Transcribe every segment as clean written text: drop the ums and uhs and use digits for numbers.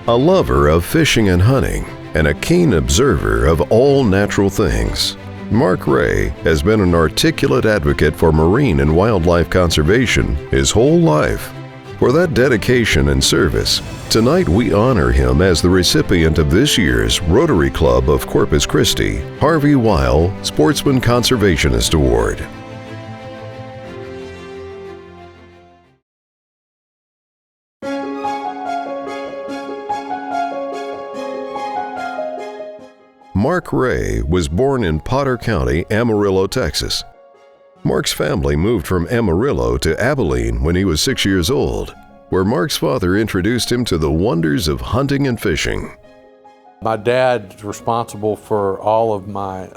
A lover of fishing and hunting, and a keen observer of all natural things, Mark Ray has been an articulate advocate for marine and wildlife conservation his whole life. For that dedication and service, tonight we honor him as the recipient of this year's Rotary Club of Corpus Christi Harvey Weil Sportsman Conservationist Award. Mark Ray was born in Potter County, Amarillo, Texas. Mark's family moved from Amarillo to Abilene when he was 6 years old, where Mark's father introduced him to the wonders of hunting and fishing. My dad's responsible for all of my,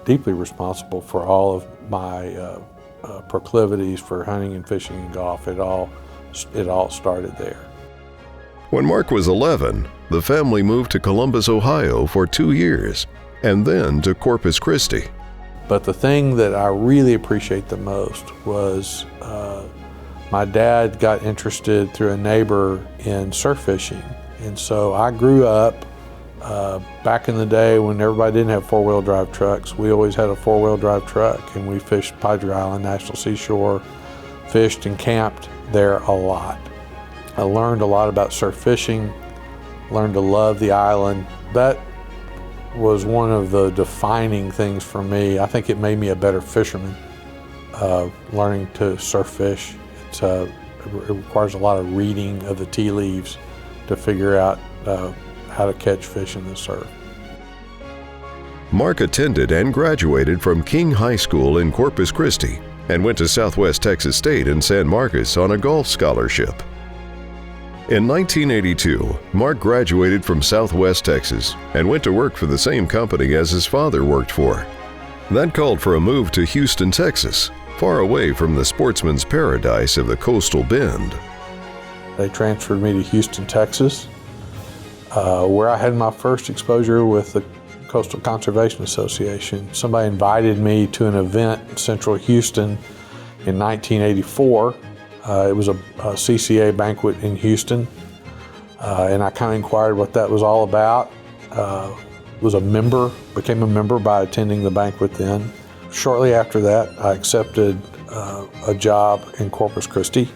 deeply responsible for all of my proclivities for hunting and fishing and golf. It all started there. When Mark was 11, the family moved to Columbus, Ohio for 2 years, and then to Corpus Christi. But the thing that I really appreciate the most was my dad got interested through a neighbor in surf fishing. And so I grew up back in the day when everybody didn't have four-wheel drive trucks. We always had a four-wheel drive truck, and we fished Padre Island National Seashore, fished and camped there a lot. I learned a lot about surf fishing, learned to love the island. That was one of the defining things for me. I think it made me a better fisherman, learning to surf fish. It requires a lot of reading of the tea leaves to figure out how to catch fish in the surf. Mark attended and graduated from King High School in Corpus Christi and went to Southwest Texas State in San Marcos on a golf scholarship. In 1982, Mark graduated from Southwest Texas and went to work for the same company as his father worked for. That called for a move to Houston, Texas, far away from the sportsman's paradise of the coastal bend. They transferred me to Houston, Texas, where I had my first exposure with the Coastal Conservation Association. Somebody invited me to an event in Central Houston in 1984. It was a CCA banquet in Houston, and I kind of inquired what that was all about. Became a member by attending the banquet then. Shortly after that, I accepted a job in Corpus Christi,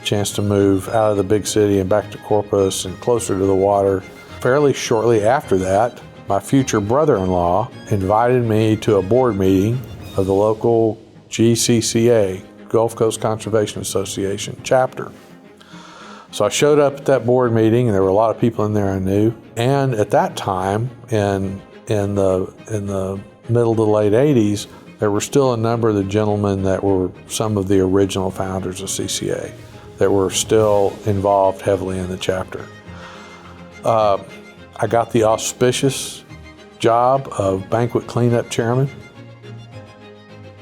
a chance to move out of the big city and back to Corpus and closer to the water. Fairly shortly after that, my future brother-in-law invited me to a board meeting of the local GCCA, Gulf Coast Conservation Association chapter. So I showed up at that board meeting, and there were a lot of people in there I knew. And at that time, in the middle to late 80s, there were still a number of the gentlemen that were some of the original founders of CCA that were still involved heavily in the chapter. I got the auspicious job of banquet cleanup chairman.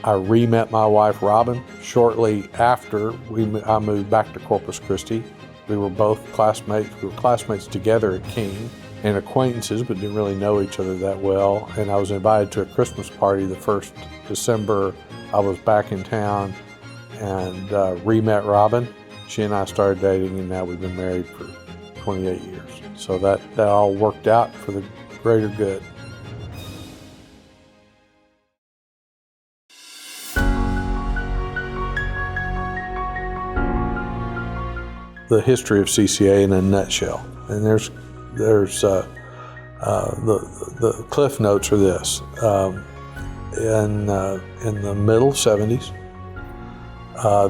I re-met my wife, Robin, shortly after I moved back to Corpus Christi. We were both classmates. We were classmates together at King and acquaintances, but didn't really know each other that well. And I was invited to a Christmas party the 1st December. I was back in town and re-met Robin. She and I started dating, and now we've been married for 28 years. So that all worked out for the greater good. The history of CCA in a nutshell, and there's the cliff notes are this. In the middle 70s,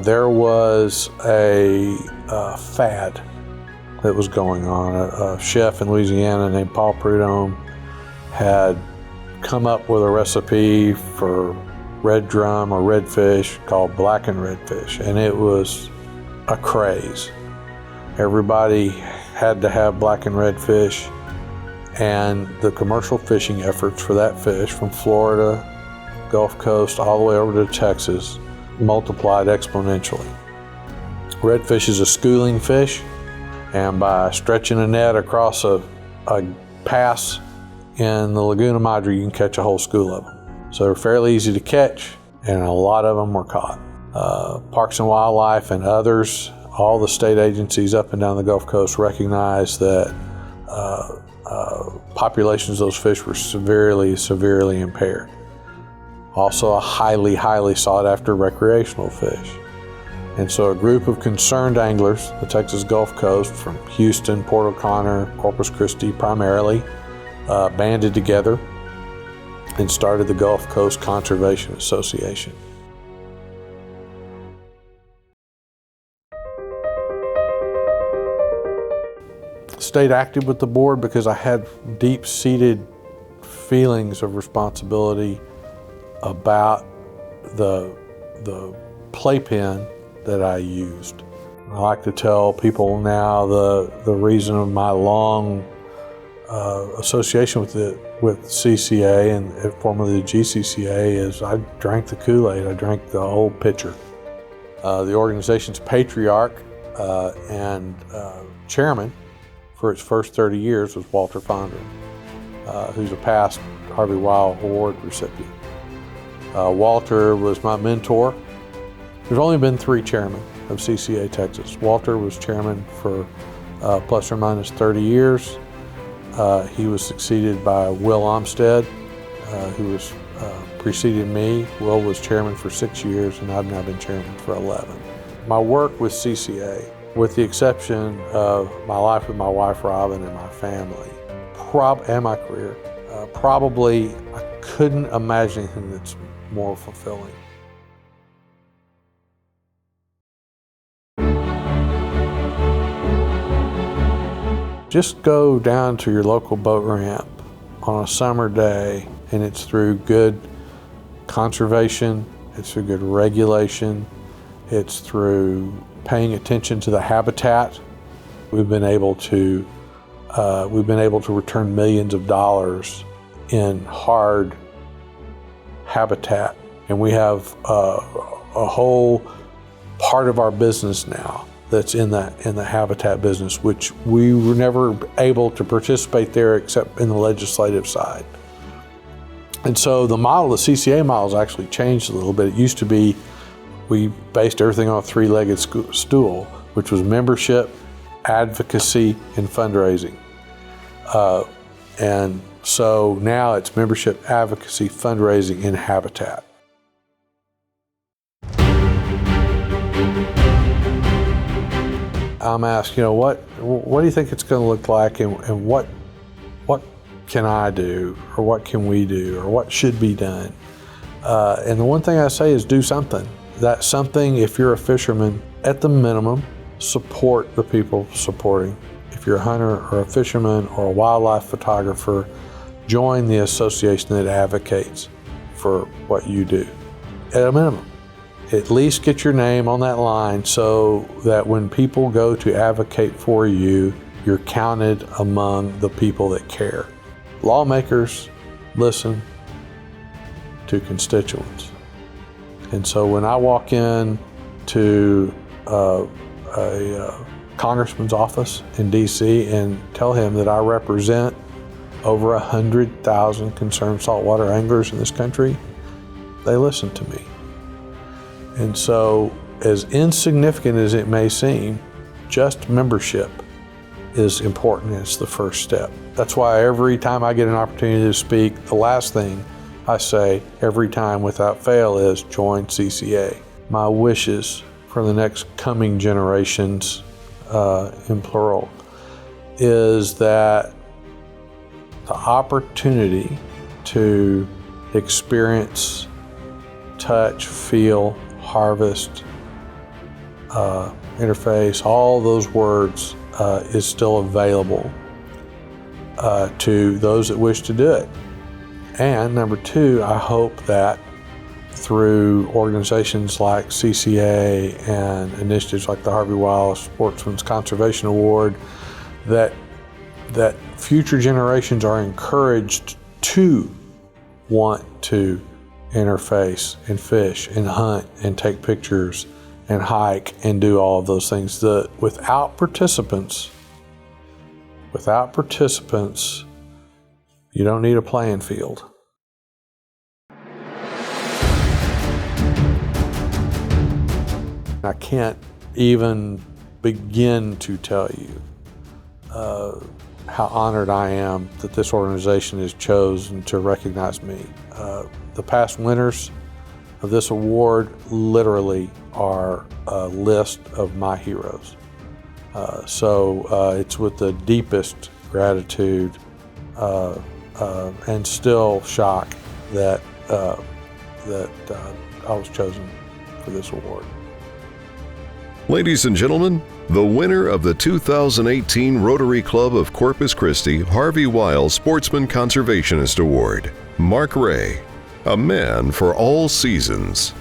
there was a fad that was going on. A chef in Louisiana named Paul Prudhomme had come up with a recipe for red drum or redfish called blackened redfish, and it was a craze. Everybody had to have blackened redfish, and the commercial fishing efforts for that fish from Florida, Gulf Coast, all the way over to Texas, multiplied exponentially. Redfish is a schooling fish, and by stretching a net across a pass in the Laguna Madre, you can catch a whole school of them. So they're fairly easy to catch, and a lot of them were caught. Parks and Wildlife and others all the state agencies up and down the Gulf Coast recognized that populations of those fish were severely impaired. Also a highly sought after recreational fish. And so a group of concerned anglers, the Texas Gulf Coast, from Houston, Port O'Connor, Corpus Christi primarily, banded together and started the Gulf Coast Conservation Association. Stayed active with the board because I had deep-seated feelings of responsibility about the playpen that I used. I like to tell people now the reason of my long association with CCA and formerly the GCCA is I drank the Kool-Aid. I drank the whole pitcher. The organization's patriarch and chairman for its first 30 years was Walter Fondren, who's a past Harvey Weil Award recipient. Walter was my mentor. There's only been 3 chairmen of CCA Texas. Walter was chairman for plus or minus 30 years. He was succeeded by Will Olmsted, who was preceded me. Will was chairman for 6 years, and I've now been chairman for 11. My work with CCA, with the exception of my life with my wife Robin and my family, and my career, probably I couldn't imagine anything that's more fulfilling. Just go down to your local boat ramp on a summer day, and it's through good conservation, it's through good regulation, it's through paying attention to the habitat. We've been able to return millions of dollars in hard habitat, and we have a whole part of our business now that's in the habitat business, which we were never able to participate there except in the legislative side. And so the CCA model has actually changed a little bit. It used to be we based everything on a 3-legged stool, which was membership, advocacy, and fundraising. And so now it's membership, advocacy, fundraising, and habitat. I'm asked, what do you think it's going to look like, and what can I do, or what can we do, or what should be done? And the one thing I say is do something. That something, if you're a fisherman, at the minimum, support the people supporting. If you're a hunter or a fisherman or a wildlife photographer, join the association that advocates for what you do. At a minimum, at least get your name on that line so that when people go to advocate for you, you're counted among the people that care. Lawmakers listen to constituents. And so when I walk in to a congressman's office in DC and tell him that I represent over 100,000 concerned saltwater anglers in this country, they listen to me. And so, as insignificant as it may seem, just membership is important. It's the first step. That's why every time I get an opportunity to speak, the last thing I say every time without fail is join CCA. My wishes for the next coming generations, in plural, is that the opportunity to experience, touch, feel, harvest, interface, all those words is still available to those that wish to do it. And number 2, I hope that through organizations like CCA and initiatives like the Harvey Weil Sportsman Conservation Award, that future generations are encouraged to want to interface and fish and hunt and take pictures and hike and do all of those things. Without participants, you don't need a playing field. I can't even begin to tell you how honored I am that this organization has chosen to recognize me. The past winners of this award literally are a list of my heroes. So it's with the deepest gratitude and still shock that I was chosen for this award. Ladies and gentlemen, the winner of the 2018 Rotary Club of Corpus Christi Harvey Weil Sportsman Conservationist Award, Mark Ray, a man for all seasons.